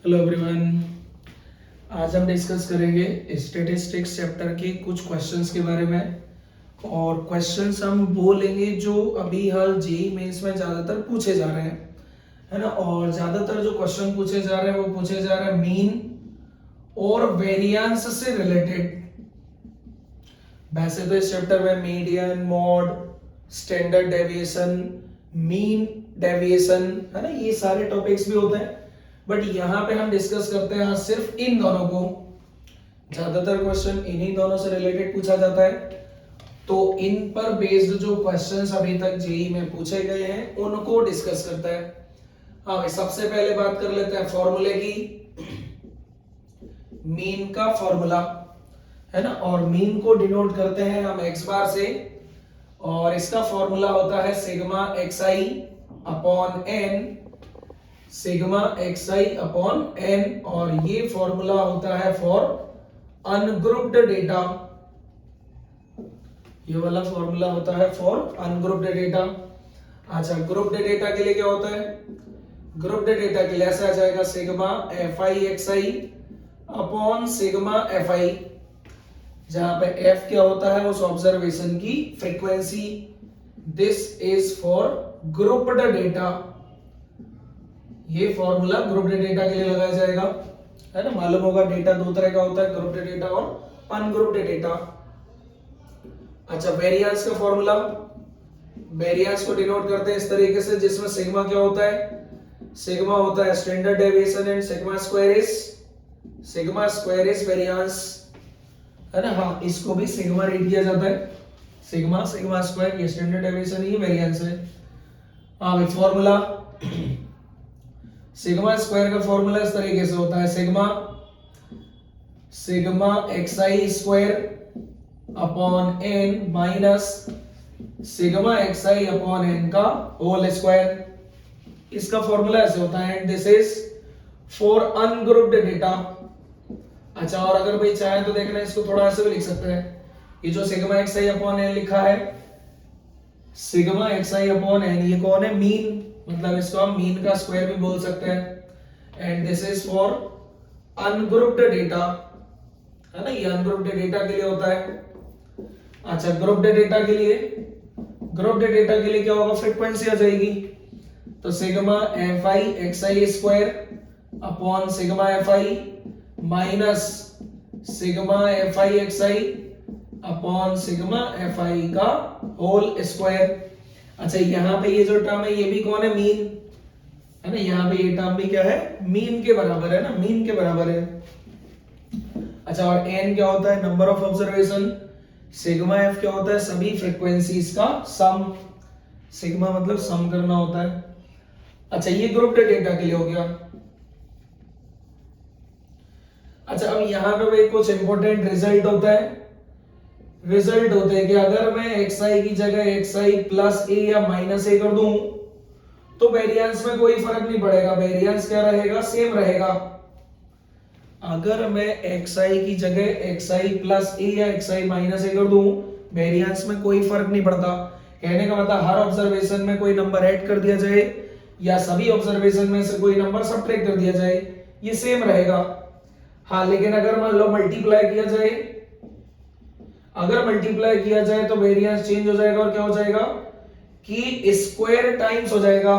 Hello everyone. आज हम discuss करेंगे स्टैटिस्टिक्स चैप्टर के कुछ क्वेश्चंस के बारे में। और क्वेश्चंस हम वो लेंगे जो अभी हाल जेईई मेंस में ज़्यादातर पूछे जा रहे हैं, है ना। और ज़्यादातर जो क्वेश्चन पूछे जा रहे हैं वो पूछे जा रहे हैं मीन और वेरिएंस से रिलेटेड। वैसे तो इस चैप्टर में median, mod, standard deviation, mean deviation, है ना, ये सारे टॉपिक्स भी होते हैं। बट यहाँ पे हम डिस्कस करते हैं सिर्फ इन दोनों को। ज्यादातर क्वेश्चन इन्हीं दोनों से रिलेटेड पूछा जाता है, तो इन पर बेस्ड जो क्वेश्चंस अभी तक जेईई में पूछे गए हैं उनको डिस्कस करता है। हाँ भाई, सबसे पहले बात कर लेते हैं फॉर्मूले की। मीन का फॉर्मूला, है ना, और मीन को डिनोट करते हैं हम एक्स बार से, और इसका फॉर्मूला होता है sigma xi upon n, sigma xi upon n। और ये फॉर्मूला होता है फॉर अनग्रुप्ड डेटा। ये वाला फॉर्मूला होता है फॉर अनग्रुप्ड डेटा। अच्छा, ग्रुप्ड डेटा के लिए क्या होता है? ग्रुप्ड डेटा के लिए ऐसा आ जाएगा sigma fi xi upon sigma fi, जहां पे f क्या होता है उस ऑब्जर्वेशन की frequency. This is for grouped data. ये फॉर्मूला ग्रुप्ड डेटा के लिए लगाया जाएगा, है ना। मालूम होगा डेटा दो तरह का होता है, ग्रुप्ड डेटा और अनग्रुप्ड डेटा। अच्छा, वेरिएंस का फॉर्मूला, वेरिएंस को डिनोट करते हैं इस तरीके से, जिसमें सिग्मा क्या होता है? सिग्मा होता है standard deviation and sigma square is variance, है ना। हाँ, इसको भी सिग्मा रीड किया जाता है। सिग्मा स्क्वायर, ये स्टैंडर्ड डेविएशन, ये वेरिएंस है। हाँ भाई, फॉर्मूला सिग्मा स्क्वायर का फॉर्मूला इस तरीके से होता है sigma xi square upon n minus sigma xi upon n का होल स्क्वायर। इसका फॉर्मूला ऐसे होता है, and this is for ungrouped data. अच्छा, और अगर भाई चाहे तो देखना, इसको थोड़ा ऐसे भी लिख सकते हैं। ये जो सिग्मा xi अपॉन n लिखा है, सिग्मा xi अपॉन n, ये कौन है? मीन, मतलब इसको हम मीन का स्क्वायर भी बोल सकते हैं। And this is for ungrouped data, है ना। ये अनग्रुप्ड डेटा के लिए होता है। अच्छा, ग्रुप्ड डेटा के लिए क्या होगा? फ्रीक्वेंसी आ जाएगी, तो sigma fi xi square upon sigma fi minus sigma fi xi upon sigma fi का होल स्क्वायर। अच्छा, यहाँ पे ये जो टर्म है ये भी कौन है? मीन, है ना। यहाँ पे ये टर्म भी क्या है? मीन के बराबर है ना, मीन के बराबर है। अच्छा, और n क्या होता है? Number of observation. Sigma f क्या होता है? सभी फ्रीक्वेंसीज का सम। सिग्मा मतलब सम करना होता है। अच्छा, ये ग्रुप्ड डेटा के लिए हो गया। अच्छा, अब यहाँ पे भाई कुछ इंपॉर्टेंट रिजल्ट होता है। रिजल्ट होते हैं कि अगर मैं xi की जगह xi प्लस a या माइनस a कर दूं तो वेरिएंस में कोई फर्क नहीं पड़ेगा, वेरिएंस क्या रहेगा? सेम रहेगा। अगर मैं xi की जगह xi प्लस a या xi माइनस a कर दूं, वेरिएंस में कोई फर्क नहीं पड़ता। कहने का मतलब हर ऑब्जर्वेशन में कोई नंबर ऐड कर दिया जाए या सभी ऑब्जर्वेशन में से कोई नंबर सब्ट्रैक्ट कर दिया जाए, ये सेम रहेगा। हाँ, लेकिन अगर मान लो मल्टीप्लाई किया जाए, अगर मल्टीप्लाई किया जाए तो वेरिएंस चेंज हो जाएगा, और क्या हो जाएगा कि स्क्वायर टाइम्स हो जाएगा।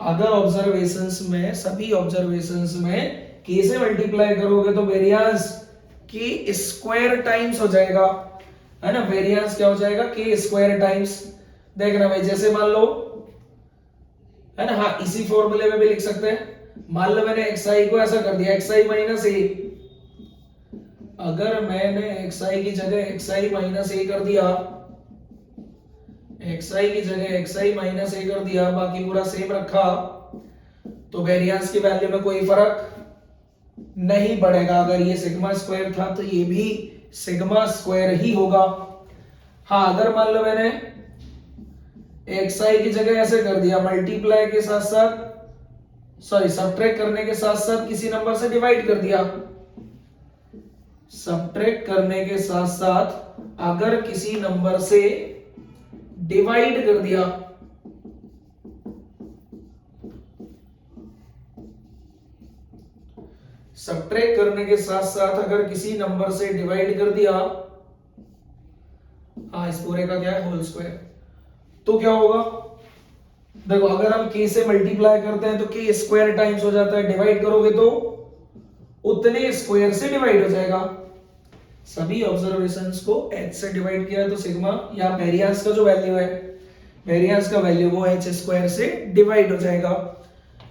अगर ऑब्जर्वेशंस में, सभी ऑब्जर्वेशंस में k से मल्टीप्लाई करोगे तो वेरिएंस k स्क्वायर टाइम्स हो जाएगा, है ना। वेरिएंस क्या हो जाएगा? k square times. देखना भाई, जैसे मान लो, है ना, हाँ, इसी फॉर्मूले में भी लिख सकते हैं। मान लो मैंने xi को ऐसा कर दिया xi माइनस a, अगर मैंने xi की जगह xi माइनस a कर दिया, xi की जगह xi माइनस a कर दिया, बाकी पूरा सेम रखा, तो वेरिएंस की वैल्यू में कोई फर्क नहीं पड़ेगा। अगर ये सिग्मा स्क्वायर था तो ये भी सिग्मा स्क्वायर ही होगा। हाँ, अगर मान लो मैंने xi की जगह ऐसे कर दिया, मल्टीप्लाई के साथ साथ, सॉरी, सब्ट्रैक्ट करने के साथ साथ किसी नंबर से डिवाइड कर दिया, सब्ट्रैक्ट करने के साथ साथ अगर किसी नंबर से डिवाइड कर दिया, सब्ट्रैक्ट करने के साथ साथ अगर किसी नंबर से डिवाइड कर दिया, हाँ इस पूरे का क्या है होल स्क्वायर, तो क्या होगा, देखो अगर हम k से मल्टीप्लाई करते हैं तो k स्क्वायर टाइम्स हो जाता है, डिवाइड करोगे तो उतने स्क्वायर से डिवाइड हो जाएगा। सभी ऑब्जर्वेशंस को h से डिवाइड किया तो सिग्मा या वेरिएंस का जो वैल्यू है, वेरिएंस का वैल्यू वो h स्क्वायर से डिवाइड हो जाएगा।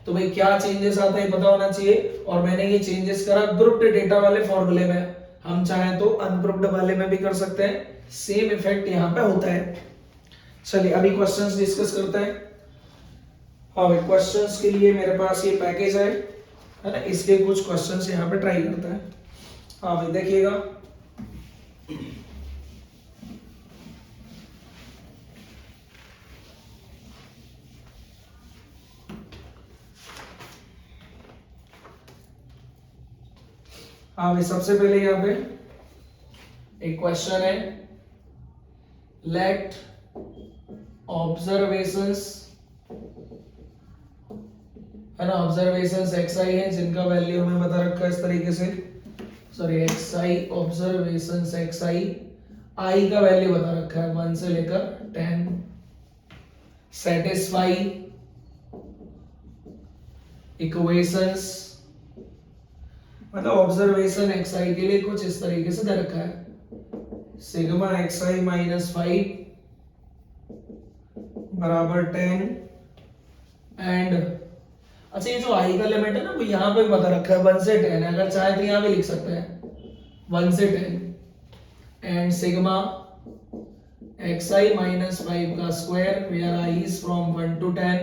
तो भाई क्या चेंजेस आता है पता होना चाहिए, और मैंने ये चेंजेस करा ग्रुप्ड डेटा वाले फॉर्मूले में, हम चाहे तो अनग्रुप्ड वाले में भी कर सकते हैं, सेम इफेक्ट यहाँ पे होता है। चलिए अभी क्वेश्चंस डिस्कस करते हैं। हाँ भाई क्वेश्चंस के लिए मेरे पास ये पैकेज है ना, इसके कुछ क्वेश्चंस यहाँ पे ट्राई करते हैं। हाँ भाई देखिएगा, हाँ भाई सबसे पहले यहाँ पे एक क्वेश्चन है, लेट ऑब्जर्वेशंस है ना, ऑब्जर्वेशंस xi है जिनका वैल्यू हमें बता रखा है इस तरीके से, sorry xi observations xi i का वैल्यू बता रखा है 1 से लेकर 10, सेटिस्फाई इक्वेशंस, मतलब ऑब्जर्वेशन xi के लिए कुछ इस तरीके से दे रखा है, सिग्मा xi माइनस 5 बराबर 10 एंड, अच्छा ये जो i का लिमिट है ना वो यहाँ पे बता रखा है 1 से 10 है, अगर चाहे तो यहाँ भी लिख सकते हैं 1 से 10 एंड सिग्मा xi माइनस 5 का square where i is from 1 to 10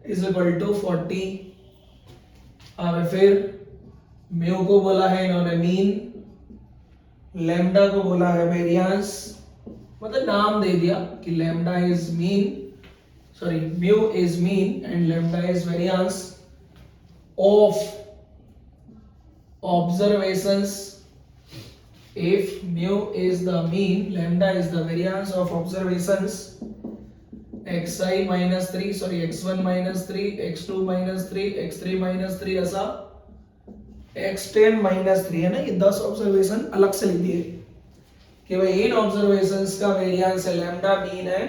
is equal to 40। अब फिर म्यू को बोला है इन्होंने मीन, लैम्डा को बोला है वेरिएंस, मतलब नाम दे दिया कि lambda is mean, sorry mu is mean and lambda is variance of observations. If mu is the mean, lambda is the variance of observations, xi minus 3, sorry x1 minus 3, x2 minus 3, x3 minus 3, ऐसा x10 minus 3 है ना, ये 10 observation अलग से लिख दिए कि भाई इन ऑब्जर्वेशंस का वेरिएंस है लैम्डा, मीन है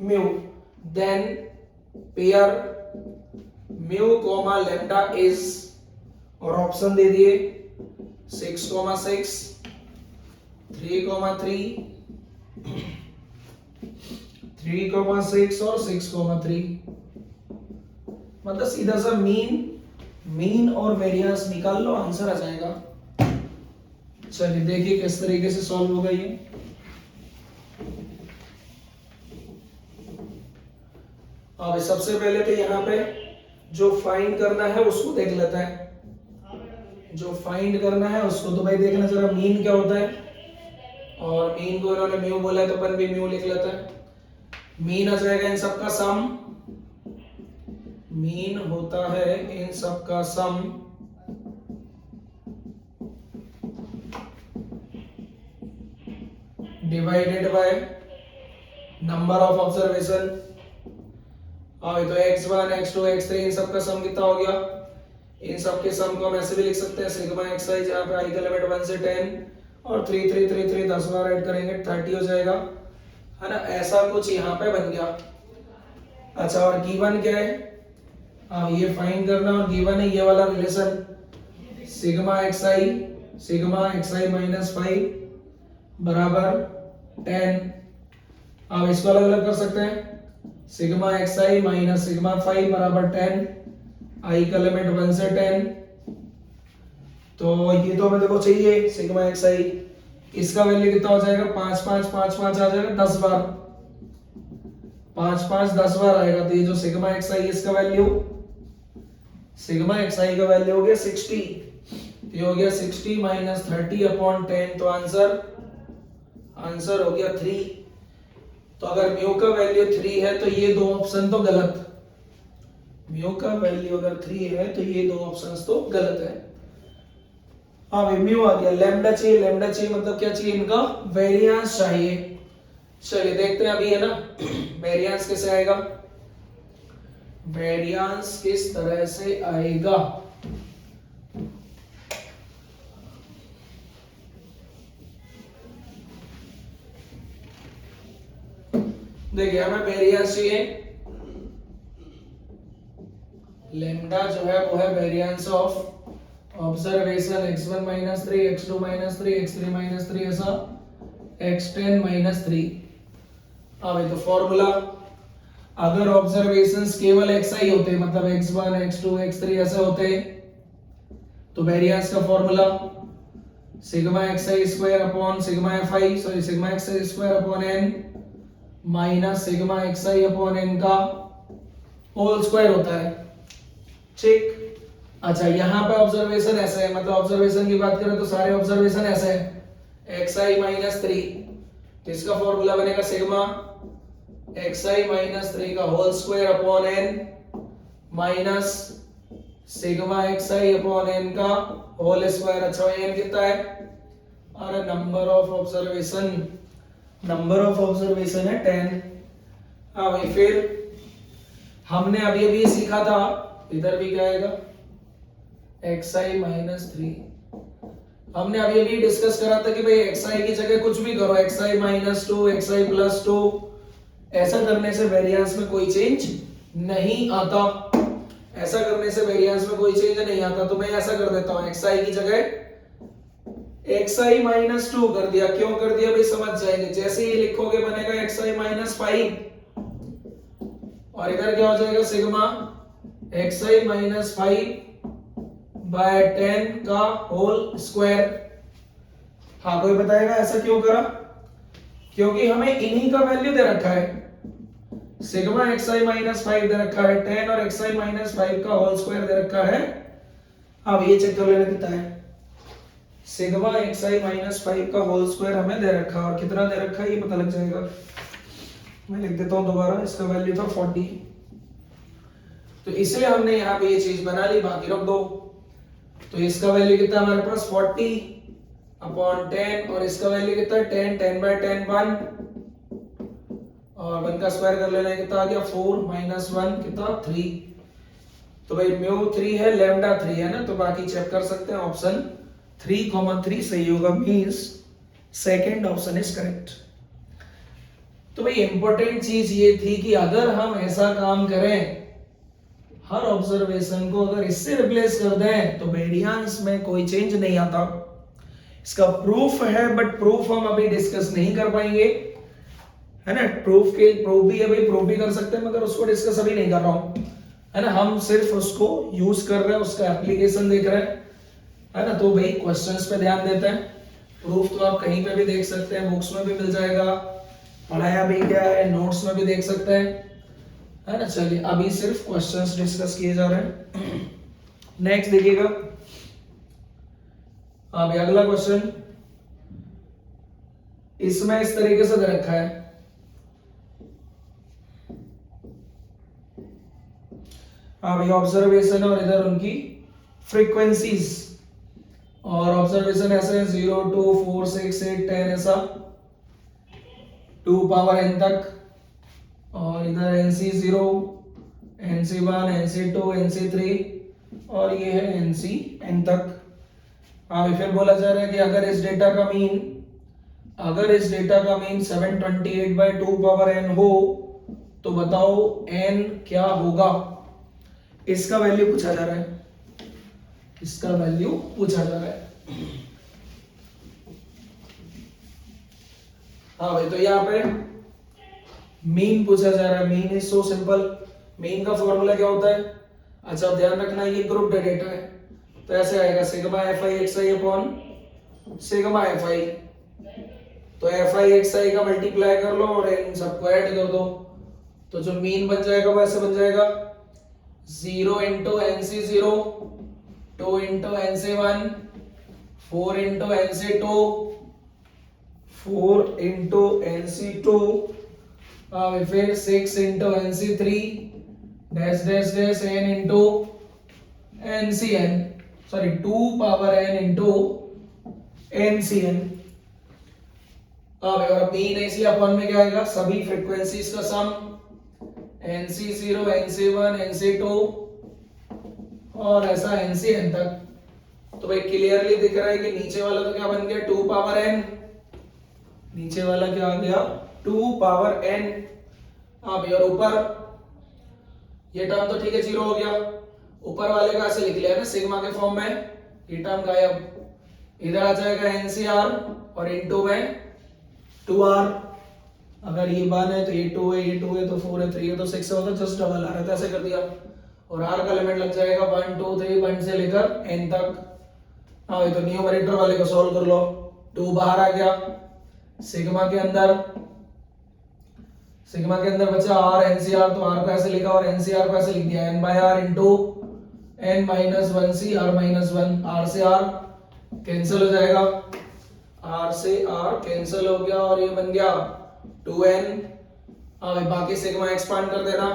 mu, then pair mu comma lambda is, और ऑप्शन दे दिए 6, 3,6 और 6,3, मतलब सीधा सा मीन और वेरिएंस निकाल लो, आंसर आ जाएगा। चलिए देखिए किस तरीके से सॉल्व होगा ये। अब सबसे पहले तो यहाँ पे जो फाइंड करना है उसको देख लेते हैं, जो फाइंड करना है उसको, तो भाई देखना जरा मीन क्या होता है, और मीन को इन्होंने म्यू बोला है तो अपन भी म्यू लिख लेते हैं। मीन आ जाएगा इन सब का सम, मीन होता है इन सब का सम divided by number of observation. हाँ तो x1, x2, x3 इन सब का सम कितना हो गया, इन सब के सम को हम ऐसे भी लिख सकते हैं सिग्मा xi, जहाँ पे i का लिमिट 1 से 10 और 3 3 3 3 10 बार ऐड करेंगे 30 हो जाएगा, है ना, ऐसा कुछ यहाँ पे बन गया। अच्छा और गिवन क्या है, हाँ ये फाइंड करना, और गिवन है ये वाला रिलेशन सिग्मा xi माइनस 5 बराबर 10। अब इसको अलग अलग कर सकते हैं, सिग्मा xi माइनस सिग्मा 5 बराबर 10, i का लिमिट 1 से 10, तो ये तो हमें देखो चाहिए सिग्मा xi, इसका वैल्यू कितना हो जाएगा 5 5 5 5 आ जाएगा 10 बार, 5 5 10 बार आएगा, तो ये जो सिग्मा xi इसका वैल्यू, सिग्मा xi का वैल्यू हो गया 60, ये हो गया 60 माइनस 30 अपॉन 10, तो आंसर हो गया 3। तो अगर म्यू का वैल्यू 3 है तो ये दो ऑप्शन तो गलत, म्यू का वैल्यू अगर 3 है तो ये दो ऑप्शंस तो गलत है। हाँ भाई म्यू आ गया, लैम्डा चाहिए मतलब क्या चाहिए, इनका वेरिएंस चाहिए। चलिए देखते हैं अभी, है ना, वेरिएंस कैसे आएगा, वेरिएंस किस तरह से आएगा। देखिए हमें वेरिएंस चाहिए, लेमडा जो है वो है variance of observation x1 minus 3 x2 minus 3 x3 minus 3 ऐसा x10 माइनस 3। अब ये तो फॉर्मूला, अगर ऑब्जर्वेशंस केवल xi होते मतलब x1 x2 x3 ऐसे होते तो वेरिएंस का formula sigma xi square upon sigma fi, sorry sigma xi square upon n minus sigma xi upon n का होल स्क्वायर होता है। ठीक, अच्छा यहाँ पे ऑब्जर्वेशन ऐसे है, मतलब ऑब्जर्वेशन की बात करें तो सारे ऑब्जर्वेशन ऐसे है xi माइनस 3, तो इसका फॉर्मूला बनेगा सिग्मा xi माइनस 3 का whole square upon n minus sigma xi upon n का होल स्क्वायर। अच्छा n कितना है, अरे नंबर ऑफ ऑब्जर्वेशन है 10। हाँ भाई, फिर हमने अभी अभी सीखा था, इधर भी क्या आएगा xi माइनस 3। हमने अभी अभी डिस्कस करा था कि भाई xi की जगह कुछ भी करो, xi माइनस 2 xi प्लस 2, ऐसा करने से वेरिएंस में कोई चेंज नहीं आता, ऐसा करने से वेरिएंस में कोई चेंज नहीं आता। तो मैं ऐसा कर देता हूं, xi की जगह xi माइनस 2 कर दिया। क्यों कर दिया भाई, समझ जाएंगे। जैसे ही लिखोगे बनेगा xi माइनस 5 और इधर क्या हो जाएगा सिग्मा xi माइनस 5 बाय 10 का होल स्क्वायर। हाँ कोई बताएगा ऐसा क्यों करा, क्योंकि हमें इन्हीं का वैल्यू दे रखा है, सिग्मा xi माइनस 5 दे रखा है, 10 और xi माइनस 5 का होल स्क्वायर दे रखा है। अब ये चेक कर लेना कितना है, सिग्मा xi माइनस 5 का होल स्क्वायर हमें दे रखा है और कितना दे रखा है ये पता लग जाएगा। मैं लिख देता हूं दोबारा, इसका वैल्यू था 40, तो इसलिए हमने यहाँ पे ये चीज बना ली, बाकी रख दो। तो इसका वैल्यू कितना हमारे पास 40 अपॉन 10 और इसका वैल्यू कितना है 10 बाय 10 1 और 1 का स्क्वायर कर लेना है, कितना आ गया 4 माइनस 1 कितना 3। तो भाई म्यू 3 है, लैम्डा 3 है ना, तो बाकी चेक कर सकते हैं, ऑप्शन 3,3 सही होगा, means second option is correct. तो भाई इंपॉर्टेंट चीज ये थी कि अगर हम ऐसा काम करें, हर ऑब्जर्वेशन को अगर इससे रिप्लेस कर दें तो वेरिएंस में कोई चेंज नहीं आता। इसका प्रूफ है, बट प्रूफ हम अभी डिस्कस नहीं कर पाएंगे, है ना। प्रूफ भी अभी प्रूफ भी कर सकते हैं, मगर उसको डिस्कस अभी नहीं कर रहा हूं, है ना। हम सिर्फ उसको यूज कर रहे हैं, उसका एप्लीकेशन देख रहे हैं, है ना। तो भाई क्वेश्चंस पे ध्यान देते हैं। प्रूफ तो आप कहीं पे भी देख सकते हैं, बुक्स में भी मिल जाएगा, पढ़ाया भी गया है, नोट्स में भी देख सकते हैं, है ना। चलिए अभी सिर्फ क्वेश्चंस डिस्कस किए जा रहे हैं। नेक्स्ट देखिएगा, अभी अगला क्वेश्चन इसमें इस तरीके से दे रखा है, अभी ऑब्जर्वेशन और इधर उनकी फ्रीक्वेंसीज, और ऑब्जर्वेशन ऐसे है 0 2 4 6 8 10 ऐसा 2 पावर n तक, और इधर NC0 NC1 NC2 NC3 और ये है NCn तक। अभी फिर बोला जा रहा है कि अगर इस डेटा का मीन 728 बाय 2 पावर n हो तो बताओ n क्या होगा। इसका वैल्यू पूछा जा रहा है, हाँ भाई। तो यहाँ पे मीन पूछा जा रहा है, mean is so simple. Mean का फॉर्मूला क्या होता है, अच्छा ध्यान रखना ये ग्रुप डेटा है, तो ऐसे आएगा sigma fi xi upon sigma fi। तो fi xi का मल्टीप्लाई कर लो और इन सबको ऐड कर दो, तो जो मीन बन जाएगा वो ऐसे बन जाएगा 0 into NC0 2 into NC1 4 into NC2 4 into NC2 फिर 6 into NC3 dash dash dash n into NCn, sorry 2 power n into NCn। और मीन है इसलिए अपन में क्या आएगा, सभी फ्रीक्वेंसीज का सम NC0 NC1 NC2 और ऐसा NCn तक। तो भाई क्लियरली दिख रहा है कि नीचे वाला तो क्या बन गया 2 पावर n, नीचे वाला क्या आ गया 2 पावर n, हाँ भैया, और ऊपर ये टर्म तो ठीक है, जीरो हो गया। ऊपर वाले का ऐसे लिख लिया ना सिग्मा के फॉर्म में, ये टर्म गायब। इधर आ जाएगा एनसीआर और इनटू में 2r। अगर ये 1 है तो ये 2 है, ये 2 है तो 4 है, 3 है तो 6 है, तो जस्ट डबल आ रहा था, ऐसे कर दिया। और r का लिमिट लग जाएगा 1 2 3 1 से लेकर n तक। हाँ ये तो न्यूमरेटर वाले को सॉल्व कर लो। 2 बाहर आ गया, सिग्मा के अंदर बचा r एनसीआर, तो r को ऐसे लिखा और एनसीआर को ऐसे लिख दिया n by r into n minus 1 C r minus 1। r से r कैंसिल हो जाएगा, r से r कैंसिल हो गया और ये बन गया 2n। अब बाकी सिग्मा एक्सपांड कर देना,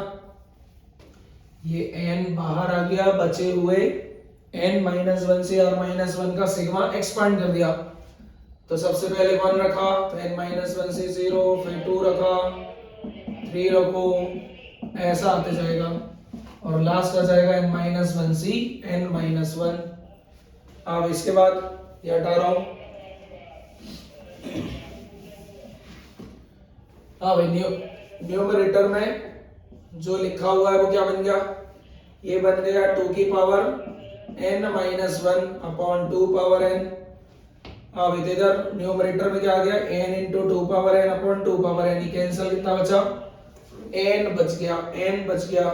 ये n बाहर आ गया, बचे हुए n माइनस 1 से r माइनस 1 का सिग्मा एक्सपांड कर दिया। तो सबसे पहले 1 रखा तो n माइनस 1 से 0, फिर 2 रखा, 3 रखो, ऐसा आते जाएगा और लास्ट आ जाएगा n माइनस 1 सी n माइनस 1। अब इसके बाद ये हटा रहा हूं। हाँ भाई, न्यूमरेटर में जो लिखा हुआ है वो क्या बन गया, ये बन गया 2 की power n minus 1 upon 2 power n। अब इधर न्यूमरेटर में क्या आ गया, n into 2 power n upon 2 power n। Cancel, कितना बचा, n बच गया, n बच गया।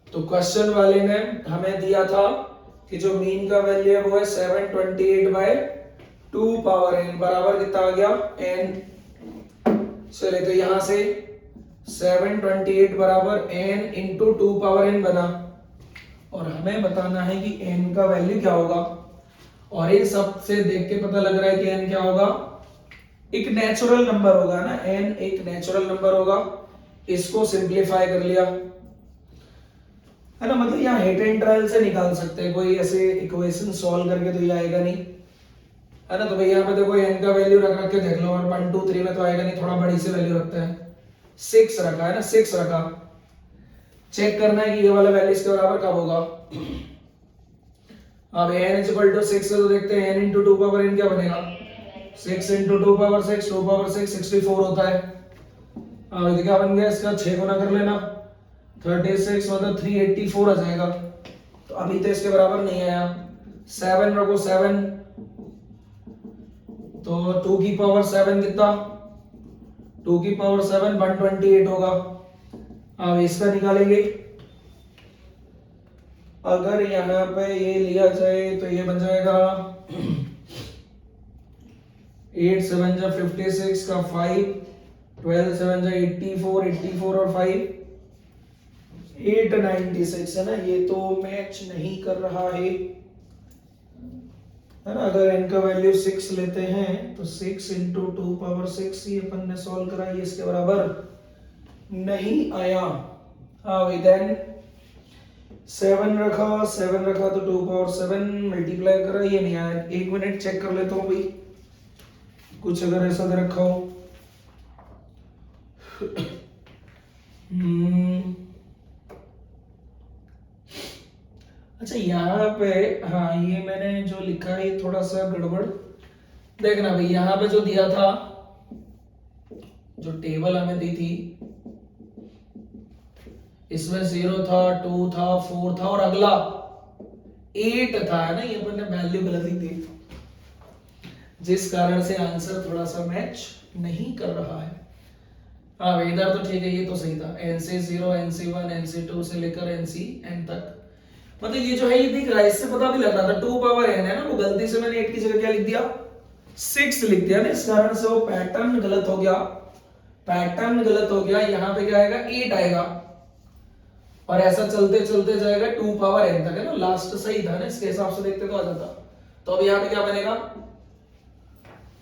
तो क्वेश्चन वाले ने हमें दिया था कि जो मीन का वैल्यू है वो है 728 बाय 2 पावर n, बराबर कितना आ गया, n। चले तो यहां से 728 बराबर n इंटू 2 पावर n बना, और हमें बताना है कि n का वैल्यू क्या होगा। और इन सब से देख के पता लग रहा है कि n क्या होगा, एक नेचुरल नंबर होगा ना, n एक नेचुरल नंबर होगा। इसको सिंपलीफाई कर लिया है ना, मतलब यहाँ हिट एंड ट्रायल से निकाल सकते हैं, कोई ऐसे इक्वेशन सॉल्व करके तो ये आएगा नहीं है ना। तो भाई यहाँ पे देखो n का वैल्यू रख रख के देख लो, और 1 2 3 में तो आएगा नहीं, थोड़ा बड़ी सी वैल्यू रखते हैं। 6 रखा है ना, 6 रखा, चेक करना है कि ये वाला वैल्यू इसके बराबर कब होगा। अब n इज इक्वल टू 6 है तो देखते हैं n इंटू 2 पावर n क्या बनेगा, 6 इंटू 2 पावर 6, 2 पावर 6 64 होता है। अब ये क्या बन गया इसका, 6 गुना कर लेना, 36 मतलब 384 आ जाएगा। तो अभी तो इसके बराबर नहीं आया, 7 रखो 7, तो 2 की पावर 7 कितना, 2 की पावर 7 128 होगा। अब इसका निकालेंगे, अगर यहाँ पे ये लिया जाए तो ये बन जाएगा 8 7 जा 56 का 5, 12 7 जा 84, 84 और 5 896 है ना। ये तो मैच नहीं कर रहा है ना। अगर n का वैल्यू 6 लेते हैं तो 6 इंटू 2 पावर 6 ये अपन ने सॉल्व करा, ये इसके बराबर नहीं आया। हाँ देन 7 रखा तो 2 पावर 7 मल्टीप्लाई करा, ये नहीं आया। 1 मिनट चेक कर लेता हूँ भाई, कुछ अगर ऐसा दे रखा हो। अच्छा यहाँ पे, हाँ ये मैंने जो लिखा है ये थोड़ा सा गड़बड़ देखना भाई। यहाँ पे जो दिया था, जो टेबल हमें दी थी, इसमें 0 था, 2 था, 4 था और अगला 8 था, है ना। ये अपन ने वैल्यू गलत ली थी, जिस कारण से आंसर थोड़ा सा मैच नहीं कर रहा है। हाँ इधर तो ठीक है, ये तो सही था। NC0 NC1 NC2 से लेकर NCn तक, मतलब ये जो है ये दिख रहा है, इससे पता भी लग रहा था 2 पावर n है ना, वो गलती से मैंने 8 की जगह क्या लिख दिया, 6 लिख दिया ना। इस कारण से वो पैटर्न गलत हो गया, पैटर्न गलत हो गया। यहाँ पे क्या आएगा, 8 आएगा और ऐसा चलते चलते जाएगा 2 पावर n तक, है ना। लास्ट सही था ना, इसके हिसाब से देखते तो आ जाता। तो अब यहाँ पे क्या बनेगा,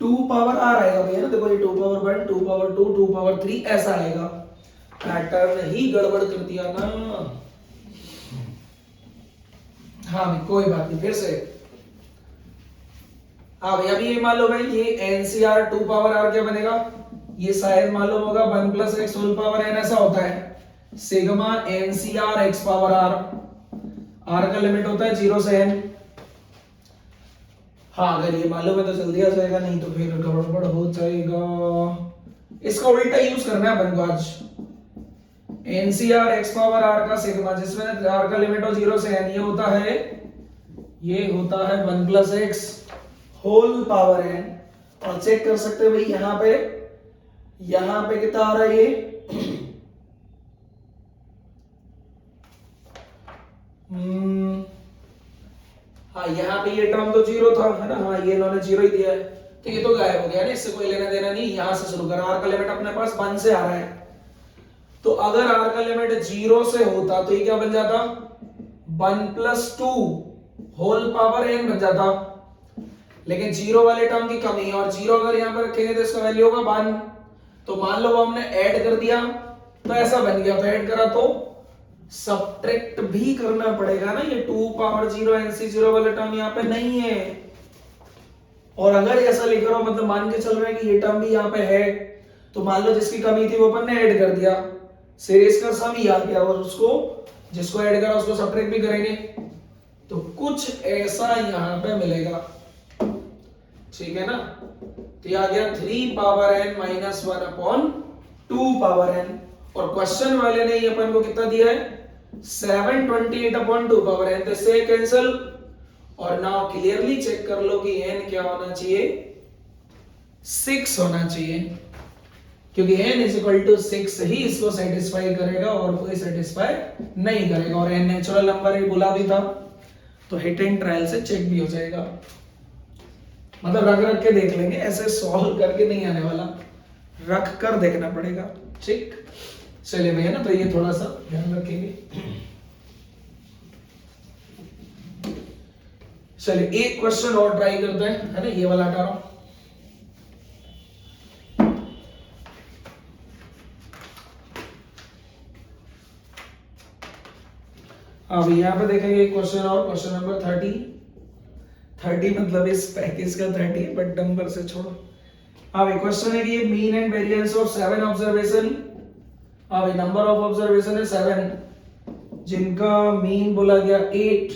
2 पावर r आएगा भैया ना। देखो ये 2 पावर 1, 2 पावर 2, 2 पावर 3 ऐसा आएगा। पैटर्न ही गड़बड़ कर दिया ना। हाँ भाई कोई बात नहीं, फिर से। हाँ भाई अभी ये मालूम है, ये NCR 2 पावर r क्या बनेगा, ये शायद मालूम होगा 1 plus x whole power n ऐसा होता है। Sigma NCR x power r, r का लिमिट होता है 0 से n। हाँ अगर ये मालूम है तो जल्दी आ जाएगा, नहीं तो फिर गड़बड़ हो जाएगा। इसका उल्टा यूज करना है अपन को आज। एनसीआर एक्स पावर आर का सिग्मा, जिसमें आर का लिमिट हो 0 से n, ये होता है 1 plus x whole power n। और चेक कर सकते हैं भाई यहाँ पे कितना आ रहा है ये हाँ, यहाँ पे ये टर्म तो 0 था, है ना, हाँ ये इन्होंने 0 ही दिया है, तो ये तो गायब हो गया ना, इससे कोई लेना देना नहीं। यहां से शुरू कर, आर का लिमिट अपने पास 1 से आ रहा है, तो अगर आर का लिमिट 0 से होता तो ये क्या बन जाता, 1 प्लस 2 होल पावर n बन जाता। लेकिन 0 वाले टर्म की कमी है, और 0 अगर यहां पर रखेंगे तो इसका वैल्यू होगा 1। तो मान लो हमने ऐड कर दिया तो ऐसा बन गया, तो ऐड करा तो सब्ट्रैक्ट भी करना पड़ेगा ना, ये 2 पावर 0 NC0 वाला टर्म यहाँ पे नहीं है। और अगर ऐसा लिख रहा हो, मतलब मान के चल रहे हैं कि ये टर्म भी यहाँ पे है, तो मान लो जिसकी कमी थी वो अपन ने ऐड कर दिया, सीरीज का सम ही आ गया, और उसको जिसको ऐड करा उसको सब्ट्रैक्ट भी करेंगे, तो कुछ ऐसा यहाँ पे मिलेगा, ठीक है ना। तो ये आ गया 3 power n minus 1 upon 2 power n। और क्वेश्चन वाले ने ये अपन को कितना दिया है, 728 अपॉन 2 पावर n, तो इससे कैंसिल। और नाउ क्लियरली चेक कर लो कि n क्या होना चाहिए, 6 होना चाहिए, क्योंकि n इज इक्वल टू 6 ही इसको सेटिस्फाई करेगा और कोई सेटिस्फाई नहीं करेगा। और n नेचुरल नंबर ही बोला भी था, तो हिट एंड ट्रायल से चेक भी हो जाएगा, मतलब रख रख के देख लेंगे, ऐसे सॉल्व करके नहीं आने वाला, रख कर देखना पड़ेगा, ठीक। चलिए भैया ना, तो ये थोड़ा सा ध्यान रखेंगे। चलिए एक क्वेश्चन और ट्राई करते हैं, है ना, ये वाला हटा रहा हूं। अब यहाँ पे देखेंगे क्वेश्चन और, क्वेश्चन नंबर 30 मतलब इस पैकेज का 30, बट नंबर से छोड़ो। अब एक क्वेश्चन है कि ये mean and variance of 7 observation, अब नंबर ऑफ ऑब्जर्वेशन है 7, जिनका मीन बोला गया 8,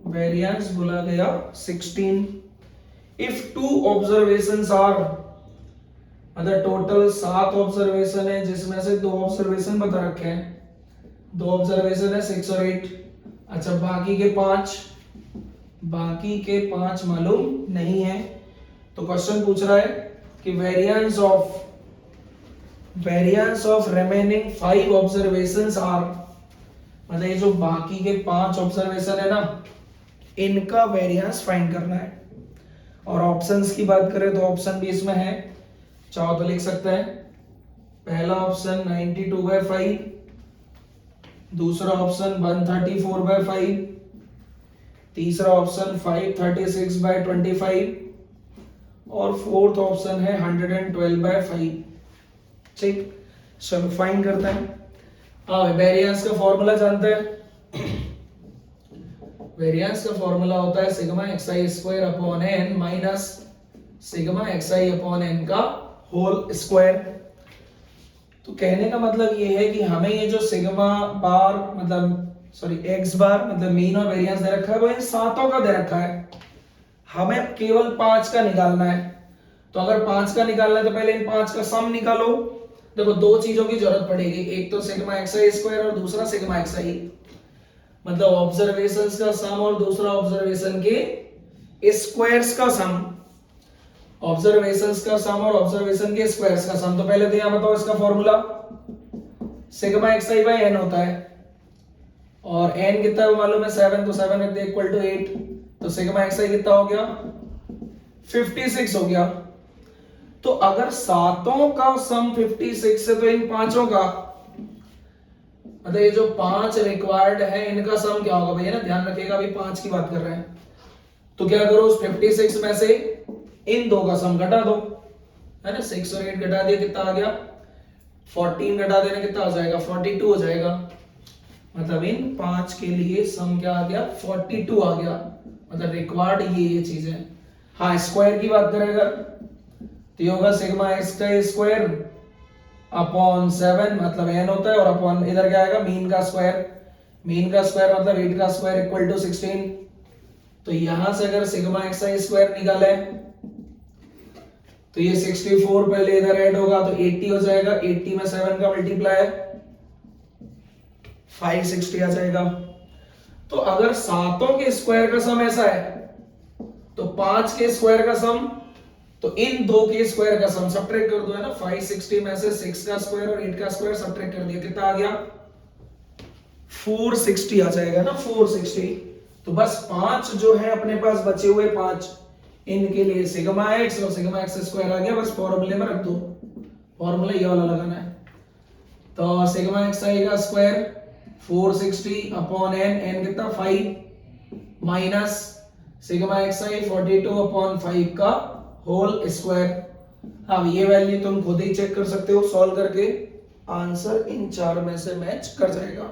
वेरिएंस बोला गया 16। इफ 2 ऑब्जर्वेशंस आर, मतलब टोटल 7 ऑब्जर्वेशन है, जिसमें से 2 ऑब्जर्वेशन बता रखे हैं, 2 ऑब्जर्वेशन है 6 और 8। अच्छा, बाकी के 5 मालूम नहीं है। तो क्वेश्चन पूछ रहा है कि variance of remaining 5 observations are, मतलब ये जो बाकी के 5 ऑब्जर्वेशन है ना, इनका वेरिएंस फाइंड करना है। और ऑप्शंस की बात करें तो ऑप्शन भी इसमें है, चाहो तो लिख सकते हैं। पहला ऑप्शन 92/5, दूसरा ऑप्शन 134/5, तीसरा ऑप्शन 536/25, और फोर्थ ऑप्शन है 112/5, ठीक। चलो फाइंड करते हैं। वेरिएंस का फॉर्मूला जानते हैं, वेरिएंस का फॉर्मूला होता है sigma xi square upon n minus sigma xi upon n का होल स्क्वायर। तो कहने का मतलब ये है कि हमें ये जो सिग्मा बार एक्स बार मतलब मीन और वेरिएंस दे रखा है, वो इन सातों का दे रखा है, हमें केवल 5 का निकालना है। तो अगर 5 का निकालना है तो पहले इन 5 का सम निकालो। देखो 2 चीजों की जरूरत पड़ेगी, एक तो सिग्मा xi स्क्वायर और दूसरा सिग्मा xi, मतलब ऑब्जर्वेशंस का सम और दूसरा ऑब्जर्वेशन के स्क्वायर्स का सम, ऑब्जर्वेशंस का सम और ऑब्जर्वेशन के स्क्वायर्स का सम। तो पहले तो यहां बताओ इसका फॉर्मूला, सिग्मा xi/n होता है, और n कितना है मालूम है 7, तो 7 रख दे इक्वल टू 8, तो सिग्मा xi कितना हो गया 56 हो गया। तो अगर सातों का सम 56 है तो इन पांचों का, मतलब ये जो 5 रिक्वायर्ड है इनका सम क्या होगा भैया ना, ध्यान रखिएगा, अभी 5 की बात कर रहे हैं। तो क्या करो, उस 56 में से इन 2 का सम घटा दो, है ना, 6 और 8 घटा दिया, कितना आ गया 14, घटा देना कितना हो जाएगा 42 हो जाएगा। मतलब इन 5 के लिए सम क्या आ गया 42 आ गया, मतलब रिक्वायर्ड ये चीज है। हाँ, स्क्वायर की बात करें अगर, तो ये होगा सिग्मा एक्स का स्क्वायर अपॉन 7, मतलब n होता है, और अपॉन इधर क्या आएगा मीन का स्क्वायर, मतलब 8 का स्क्वायर इक्वल टू 16। तो यहां से अगर सिग्मा xi स्क्वायर निकाले तो ये 64 पहले इधर ऐड होगा तो 80 हो जाएगा, 80 में 7 का मल्टीप्लाई 560 आ जाएगा। तो अगर सातों के स्क्वायर का सम ऐसा है तो 5 के स्क्वायर का सम, तो इन दो के स्क्वायर का सम सब्ट्रैक्ट कर दो, है ना। 560 में से 6 का स्क्वायर और 8 का स्क्वायर सब्ट्रैक्ट कर दिया, कितना आ गया 460 आ जाएगा ना, 460। तो बस 5 जो है अपने पास बचे हुए 5, इनके लिए सिग्मा एक्स और सिग्मा एक्स स्क्वायर आ गया, बस फॉर्मूले में रख दो, फॉर्मूला ये वाला लगाना है। तो सिग्मा एक्स आएगा स्क्वायर 460 अपॉन एन, एन कितना 5 माइनस सिग्मा एक्स आई 42 अपॉन 5 का होल स्क्वायर। अब ये वैल्यू तुम खुद ही चेक कर सकते हो सॉल्व करके, आंसर इन 4 में से मैच कर जाएगा।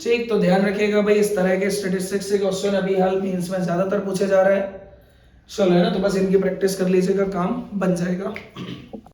ठीक, तो ध्यान रखिएगा भाई, इस तरह के स्टैटिस्टिक्स से क्वेश्चन अभी हाल मेंस में ज्यादातर पूछे जा रहे हैं। चलो, है ना, तो बस इनकी प्रैक्टिस कर लीजिएगा, काम बन जाएगा।